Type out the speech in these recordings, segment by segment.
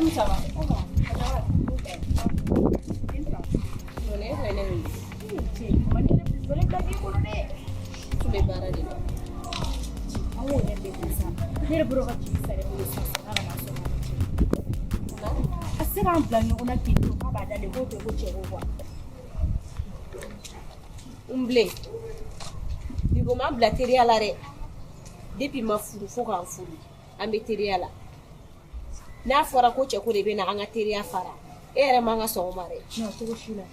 ça va. Umble. Digo ma blaterie à l'arrêt. Depuis ma furu fo kan furu. An be teriya la. N'a fɔra ko cɛ ko de bɛ na an ka teriya fara. E yɛrɛ man ka sɔn o ma dɛ. Non, cogo si la.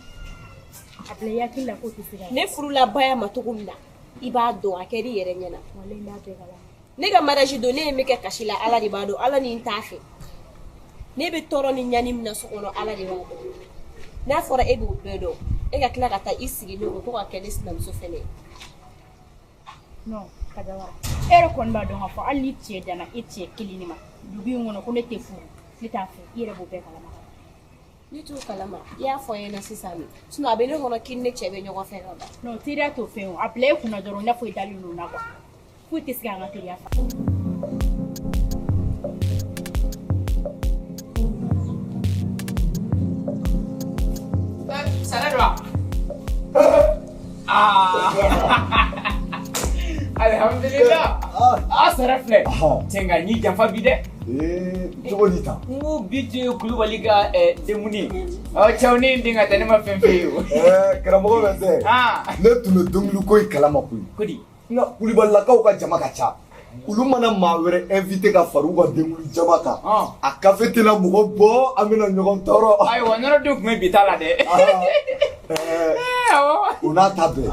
A bila i hakili la ko tɛ se ka. Ne furula baya ma cogo min na, i b'a dɔn a kɛra i yɛrɛ ɲɛna. Walayi n'a bɛɛ kalama. Ne ka mariage don ne ye min kɛ kasi la Ala de b'a dɔn, Ala ni n t'a fɛ. Ne bɛ tɔɔrɔ ni ɲani min na so kɔnɔ Ala de b'a dɔn. N'a fɔra e b'o bɛɛ dɔn, e ka tila ka taa i sigi ne ko ka kɛ ne sinamuso fɛnɛ ye. Non, Kajawara. E yɛrɛ kɔni b'a dɔn k'a fɔ hali ni cɛ danna e cɛ kelen ma, dugu in kɔnɔ ko ne tɛ furu, ne t'a fɛ, i yɛrɛ b'o bɛɛ kalama. Ne t'o kalama, i y'a fɔ n ɲɛna sisan sinon a bɛ ne kɔnɔ k'i ni ne cɛ bɛ ɲɔgɔn fɛ ka ban. Non, teriya t'o fɛn o, a bila e kunna dɔrɔn i n'a fɔ i dalen don o la quoi. Foyi tɛ se k'an ka teriya fa. Sarre do alhamdulillah Sarre filɛ cɛ nka ni janfa bi dɛ cogo di tan n ko bi tun ye kulubali ka demuni cɛw ni n den ka taa ne ma fɛn fɛn ye o karamɔgɔ bɛ se ne tun bɛ dumuni ko in kalama koyi kodi nka kulibalilakaw ka jama ka ca olu mana maa wɛrɛ invité ka fara u ka demuni jama kan a kafe tɛna mɔgɔ bɔ an bɛna ɲɔgɔn tɔɔrɔ ayiwa nɔnɔ dun tun bɛ bi ta la dɛ o n'a ta bɛɛ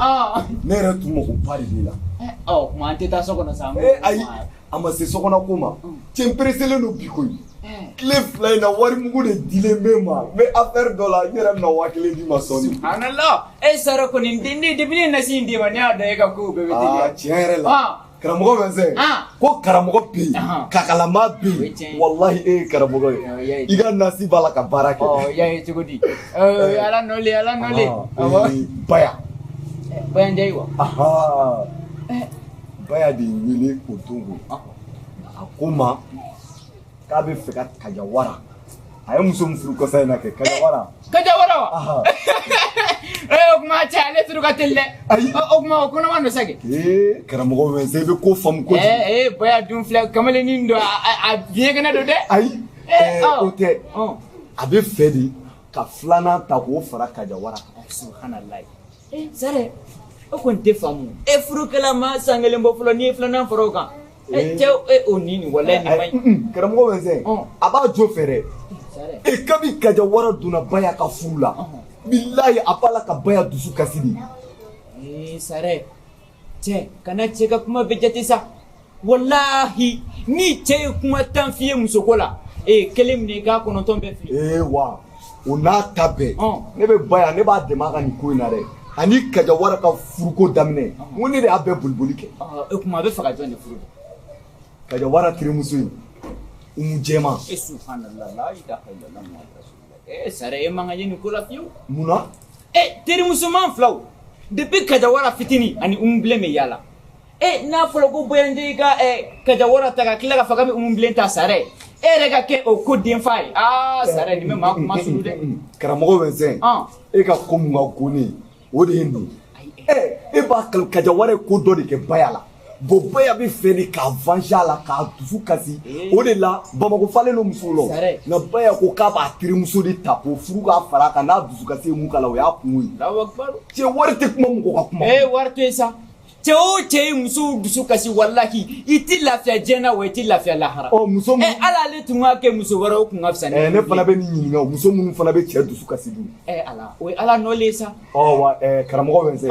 ne yɛrɛ tun mago ba de b'i la kuma an tɛ taa so kɔnɔ sa ayi a ma se sokɔnɔ ko ma cɛ n pereselen don bi koyi tile fila in na wari mugu de dilen bɛ ma n bɛ affaire dɔ la n yɛrɛ bɛna 1000 di ma sɔɔni subhanallah Sarre kɔni depuis ne nasi in di ma ne y'a dɔn e ka kow bɛɛ bɛ teliya tiɲɛ yɛrɛ la karamɔgɔ bɛ se ko karamɔgɔ bɛ yen kakalama bɛ yen walahi e ye karamɔgɔ ye i ka nasi b'a la ka baara kɛ y'a ye cogo di ala nɔle baya baya n diya ye wa baya de wele o don a ko n ma k'a bɛ fɛ ka Kajawara a ye muso min furu kɔsa in na kɛ Kajawara wa o kuma cɛ ale turu ka teli dɛ ayi o kuma o kɔnɔma don sa kɛ karamɔgɔ bɛ se i bɛ ko faamu kojugu baya dun filɛ kamalennin don a biɲɛkɛnɛ don dɛ ayi o tɛ a bɛ fɛ de ka filanan ta k'o fara Kajawara kan subhanallah Sarre o kɔni tɛ faamu furukɛla ma san kelen bɔ fɔlɔ n'i ye filanan fara o kan cɛ o nin walayi nin man ɲi karamɔgɔ bɛ se a b'a jo fɛ dɛ kabi Kajawara donna baya ka furu la bilahi a b'a la ka baya dusu kasi de Sarre cɛ kana cɛ ka kuma bɛ jate sa wallahi ni cɛ ye kuma 10 f'i ye musoko la kelen minɛ i k'a 9 bɛɛ fili wa o n'a ta bɛɛ ne bɛ baya ne b'a dɛmɛ a ka nin ko in na dɛ ani Kajawara ka furuko daminɛ n ko ne de y'a bɛɛ boliboli kɛ o kuma a bɛ fɛ ka jɔn de furu Kajawara terimuso in Umu Jɛma subhanallah la ilaha illallah muhammadu rasulullah Sarre e man ka ye nin ko la fiyewu munna terimusoman filaw depuis Kajawara fitini ani Umu Bilen bɛ yaala n'a fɔra ko bɔyanje i ka Kajawara ta ka tila ka fɔ k'a bɛ Umu Bilen ta Sarre e yɛrɛ ka kɛ o ko denfa ye Sarre nin bɛ maa kuma sulu dɛ karamɔgɔ bɛ se e ka ko mun ka ko ne o de ye nin e b'a Kajawara ye ko dɔ de kɛ baya la bon baya bɛ fɛ de k'a venger a la k'a dusu kasi o de la Bamakɔ falen don musow la nka baya ko k'a b'a terimuso de ta k'o furu k'a fara a kan n'a dusu kasi ye mun k'a la o y'a kun ye cɛ wari tɛ kuma mɔgɔ ka kuma wari to yen sa cɛ o cɛ ye muso dusu kasi wallahi i tɛ lafiya diɲɛ wa i tɛ lafiya lahara muso min ala ale tun ka kɛ muso wɛrɛ o kun ka fisa ne fana bɛ nin ɲininka o muso minnu fana bɛ cɛ dusu kasi dun ala o ye ala nɔlen sa wa karamɔgɔ bɛ se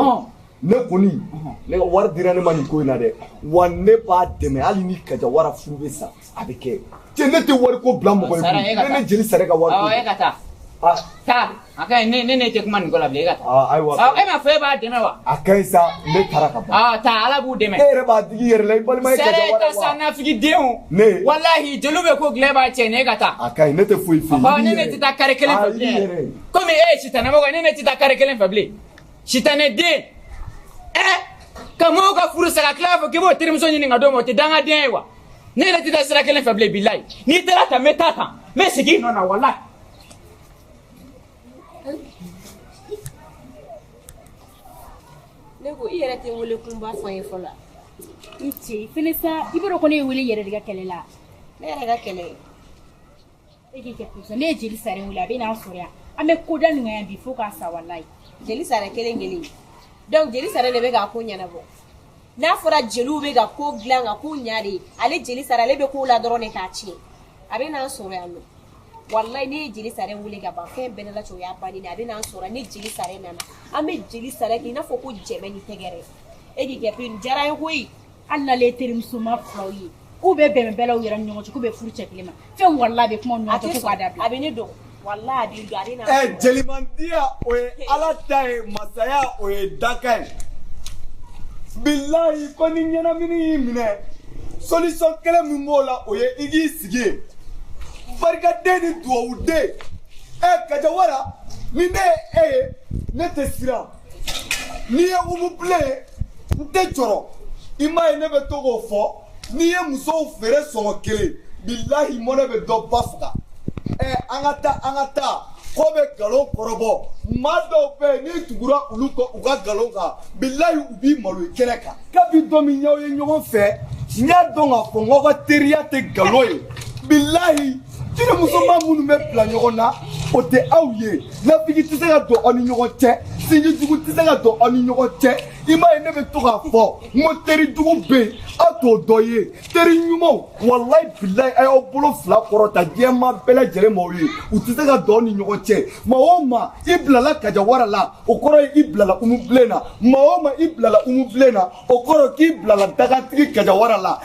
ne kɔni ne ka wari dira ne ma nin ko in na dɛ wa ne b'a dɛmɛ hali ni Kajawara furu bɛ sa a bɛ kɛ cɛ ne tɛ wari ko bila mɔgɔ ye ne Djeli Sarre ka wari ko e ka taa taa a ka ɲi ne tɛ kuma nin ko la bilen e ka taa ayiwa e ma fɔ e b'a dɛmɛ wa a ka ɲi sa ne taara ka ban taa ala b'u dɛmɛ e yɛrɛ b'a digi yɛrɛ la i balima ye Kajawara wa Sarre ka sa nafigi denw wallahi jeliw bɛ ko dilan b'a cɛ ne ka taa a ka ɲi ne tɛ foyi fɛ yen ne tɛ taa kare kelen fɛ bilen komi e ye sitanɛmɔgɔ ye ne tɛ taa kare kelen fɛ bilen sitanɛ den ka mɔgɔw ka furu sa ka tila k'a fɔ k'i b'o terimuso ɲini ka d'o ma o tɛ dangaden ye wa ne yɛrɛ tɛ taa sira kelen fɛ bilen bilayi n'i taara tan n bɛ taa tan n bɛ segin nɔ na walayi. ne ko i yɛrɛ tɛ wele kunba fɔ n ye fɔlɔ. i cɛ fɛnɛ sa i b'a dɔn ko ne ye wele yɛrɛ de ka kɛlɛ la. ne yɛrɛ ka kɛlɛ. e k'i kɛ pusa ne ye Djeli Sarre wele a bɛ n'an sɔrɔ yan an bɛ ko da nin kan yan bi fo k'a sa walayi. Djeli Sarre kelen donc Djeli Sarre de bɛ k'a ko ɲɛnabɔ n'a fɔra jeliw bɛ ka ko dilan ka ko ɲa de ale Djeli Sarre ale bɛ ko la dɔrɔn de k'a tiɲɛ a bɛ n'an sɔrɔ yan nɔ walayi ne ye Djeli Sarre wele ka ban fɛn bɛɛ la cɛ o y'a bannen a bɛ n'an sɔrɔ ni Djeli Sarre nana an bɛ Djeli Sarre kɛ i n'a fɔ ko jɛmɛ ni tɛgɛrɛ e k'i kɛ nin diyara n ye koyi hali n'ale ye terimuso ma filaw ye k'u bɛ bɛnbɛn bɛɛ la u yɛrɛ ni ɲɔgɔn cɛ k'u bɛ furu cɛ kelen ma fɛn walayi bɛ kuma ɲɔgɔn cɛ k'u k'a dabila. a bɛ ne dɔn walayi a bɛ don a bɛ na. jelimandiya o ye ala ta ye masaya o ye dakan ye bilahi ko ni ɲɛnamini y'i minɛ solution kelen min b'o la o ye i k'i sigi ye barikaden ni dugawuden Kajawara ni ne ye e ye ne tɛ siran n'i ye umubilen n tɛ jɔrɔ i m'a ye ne bɛ to k'o fɔ n'i ye musow feere sɔngɔ kelen bilahi mɔnɛ bɛ dɔ ba faga an ka taa ko bɛ nkalon kɔrɔbɔ maa dɔw bɛ yen n'i tugura olu kɔ u ka nkalon kan bilahi u b'i malo i kɛnɛ kan kabi don min y'aw ye ɲɔgɔn fɛ n y'a dɔn k'a fɔ n k'aw ka teriya tɛ nkalon ye bilahi terimusoman minnu bɛ bila ɲɔgɔn na o tɛ aw ye nafigi tɛ se ka don aw ni ɲɔgɔn cɛ sinji jugu tɛ se ka don aw ni ɲɔgɔn cɛ i m'a ye ne bɛ to k'a fɔ n ko teri jugu bɛ yen aw t'o dɔ ye teri ɲumanw walayi bilayi a y'aw bolo fila kɔrɔta diɲɛma bɛɛ lajɛlen ma o ye u tɛ se ka don aw ni ɲɔgɔn cɛ maa o maa i bilala Kajawara la o kɔrɔ ye i bilala umubilen na maa o maa i bilala umubilen na o kɔrɔ k'i bilala dagatigi Kajawara la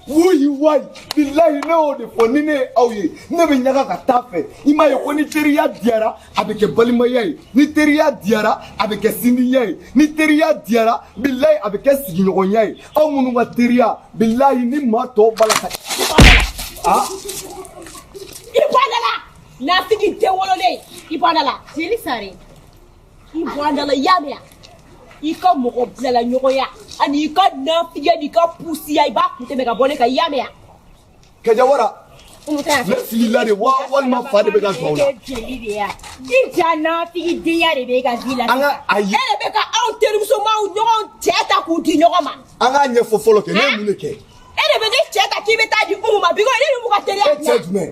wuyi wayi bilayi ne y'o de fɔ ni ne ye aw ye ne bɛ ɲaga ka taa fɛ i m'a ye ko ni teriya diyara a bɛ kɛ balimaya ye ni teriya diyara a bɛ kɛ sindiya ye ni teriya diyara bilayi a bɛ kɛ sigiɲɔgɔnya ye aw minnu ka teriya bilayi ni maa tɔw b'a la ka i bɔ a da la nafigi tɛ wololen i bɔ a da la Djeli Sarre i bɔ a da la i y'a mɛn i ka mɔgɔ bilala ɲɔgɔnya ani i ka nafigiya n'i ka pusiya i b'a kun tɛmɛ ka bɔ ne kan i y'a mɛn Kajawara ne filila de walima fa de bɛ ka sɔn o la jeli de ya i ja nafigi denya de bɛ ka di la an ka ayi e de bɛ ka aw terimusomanw ɲɔgɔn cɛ ta k'u di ɲɔgɔn ma an k'a ɲɛfɔ fɔlɔ kɛ ne ye mun de kɛ e de bɛ ne cɛ ta k'i bɛ taa di Umu ma bi ko ne ni Umu ka teriya e bila cɛ jumɛn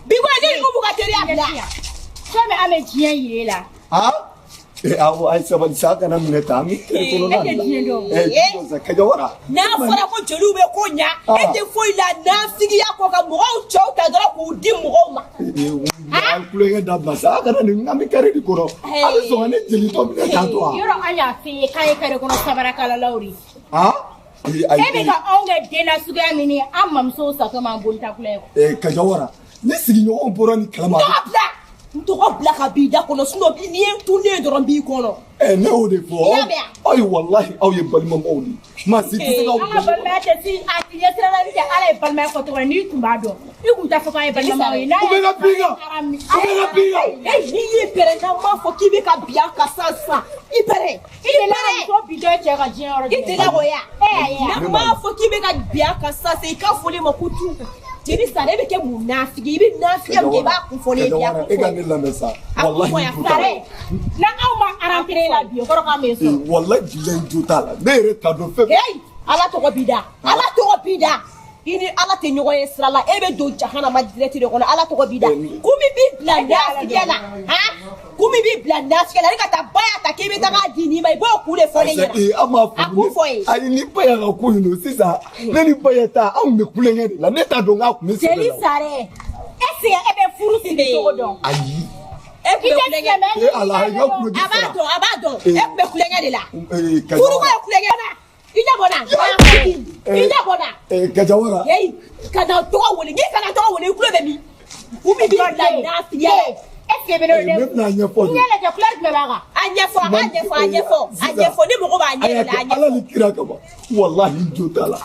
bi ko ne ni Umu ka teriya bila fɛn min an bɛ diɲɛ yire la awɔ a ye sabali sa a kana minɛ tan an bɛ tile kɔnɔna e tɛ diɲɛ dɔn Kajawara n'a fɔra ko jeliw bɛ ko ɲa e tɛ foyi la nafigiya kɔ ka mɔgɔw cɛw ta dɔrɔn k'u di mɔgɔw ma an kulonkɛ dabila sa a kana nin an bɛ kari de kɔrɔ a bɛ sɔn ka ne jeli tɔ minɛ tan to wa yɔrɔ an y'a f'i ye k'a ye kare kɔnɔ sabarakalalaw de e bɛ ka anw kɛ den nasuguya min ye an mamusow satɔ m'an bolitakula ye Kajawara ne sigiɲɔgɔnw bɔra ni kalama n tɔgɔ bila ka b'i da kɔnɔ n'i ye tunnen dɔrɔn b'i kɔnɔ ne y'o de fɔ aw ye walahi aw ye balimamaw de maa si tɛ se ka an ka balimaya tɛ si a tɛ ɲɛ sirala ni tɛ ala ye balimaya fɔ tɔgɔ n'i tun b'a dɔn i tun t'a fɔ k'an ye balimamaw ye u bɛ ka bin kan n'i y'i pɛrɛn na n b'a fɔ k'i bɛ ka bin a kan sisan i pɛrɛn i tɛ la muso bi dɔ cɛ ka diɲɛ yɔrɔ i tɛ la o ya n b'a fɔ k'i bɛ ka bin a kan sisan i ka foli ma ko tu Djeli Sarre bɛ kɛ mun nafigi i bɛ nafigiya min kɛ i b'a kun fɔ ne ye bi a kun fɔ e ka ne lamɛn sa walahi jo t'a la n'aw ma arantere la bi o kɔrɔ k'an bɛ sɔrɔ walahi bilahi jo t'a la ne yɛrɛ t'a dɔn fɛn ala tɔgɔ b'i da ala tɔgɔ b'i da i ni ala tɛ ɲɔgɔn ye sira la e bɛ don jahanama direct de kɔnɔ ala tɔgɔ b'i da kun min b'i bila nafigiya la kun min b'i bila nafigiya la e ka taa ba y'a ta k'i bɛ taa k'a di nin ma i b'o kun de fɔ ne ɲɛna an m'a a kun fɔ ye ayi ni ba y'a ka ko in don sisan ne ni ba y'a ta anw bɛ kulonkɛ de la ne t'a dɔn k'a kun bɛ sɛbɛn la Djeli Sarre est-ce que e bɛ furu sigi cogo dɔn ayi e kun bɛ kulonkɛ ala i ka kulo de sara a b'a dɔn e kun bɛ kulonkɛ de la furu ko ye kulonkɛ na i ɲɛ bɔnna i ɲɛ bɔnna Kajawara ka na tɔgɔ wele n'i kana tɔgɔ wele i tulo bɛ min kun min b'i bila nafigiya la est-ce que e bɛ ne ne bɛna ɲɛfɔ de n yɛlɛ kɛ couleur jumɛn b'a kan a ɲɛfɔ ni mɔgɔ b'a ɲɛ yɛlɛ a ɲɛfɔ ala ni kira kama walahi jo t'a la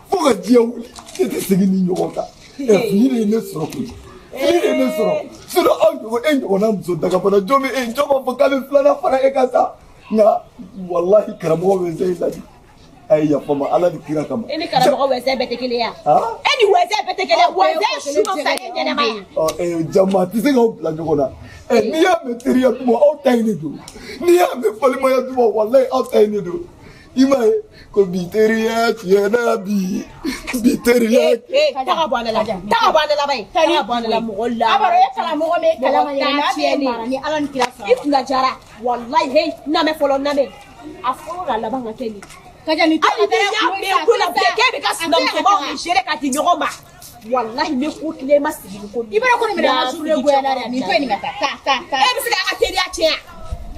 fo ka diɲɛ wuli ne tɛ segin ni ɲɔgɔn kan fili de ye ne sɔrɔ koyi fili de ye ne sɔrɔ sinon aw ɲɔgɔn e ɲɔgɔnna muso dagabana jɔn bɛ jɔn b'a fɔ k'a bɛ filanan fara e kan sa nka walahi karamɔgɔ bɛ n se ladi Ayi ya fama ala ni kira kama. E ni karamɔgɔ wɛsɛ bɛɛ tɛ kelen ye. E ni wɛsɛ bɛɛ tɛ kelen ye. Wɛsɛ su ka fisa ni ɲɛnɛma ye. Jama ti se k'aw bila ɲɔgɔn na. N'i y'a mɛn teriya tuma aw ta ye ne don. N'i y'a mɛn balimaya tuma walayi aw ta ye ne don. I m'a ye ko bi teriya tiɲɛna bi teriya. Taga bɔ ale la taga bɔ ale la bayi. Taga bɔ ale la mɔgɔ la. Abaro e karamɔgɔ min kalama yɛrɛ n'a bɛ mara ni ala ni kira sɔrɔ. I kunna jara walayi he namɛ fɔlɔ namɛ a fɔlɔ la laban ka kɛ nin. Kaja ni hali ni y'a mɛn ko la bilen k'e bɛ ka sinamusomaw ni gere ka di ɲɔgɔn ma walahi ne ko kile ma sigi ni ko i bɛra ko ne bɛna an ka journée goyana dɛ nin to yen nin ka taa. E bɛ se ka an ka teriya tiɲɛ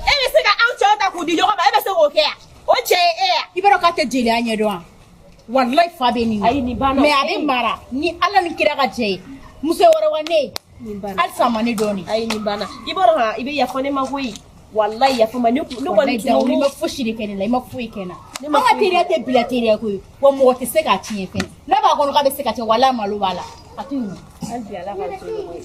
e bɛ se ka an cɛw ta k'u di ɲɔgɔn ma e bɛ se k'o kɛ o cɛ ye e ye. I bɛra k'a tɛ jeliya ɲɛdɔn wa walayi fa bɛ nin ayi nin banna mais a bɛ mara ni ala ni kira ka jɛ ye muso wɛrɛ wa ne nin banna halisa a ma ne dɔɔnin. ayi nin banna i b'a dɔn i bɛ yafa ne ma koyi walayi yafa ma ne kɔni tun i ma fosi de kɛ ne la i ma foyi kɛ n na an ka teriya tɛ bila teriya koyi wa mɔgɔ tɛ se k'a tiɲɛ fɛnɛ ne b'a kɔnɔ k'a bɛ se ka tiɲɛ walayi malo b'a la a to yen. hali bi ala ka to ɲɔgɔn ye.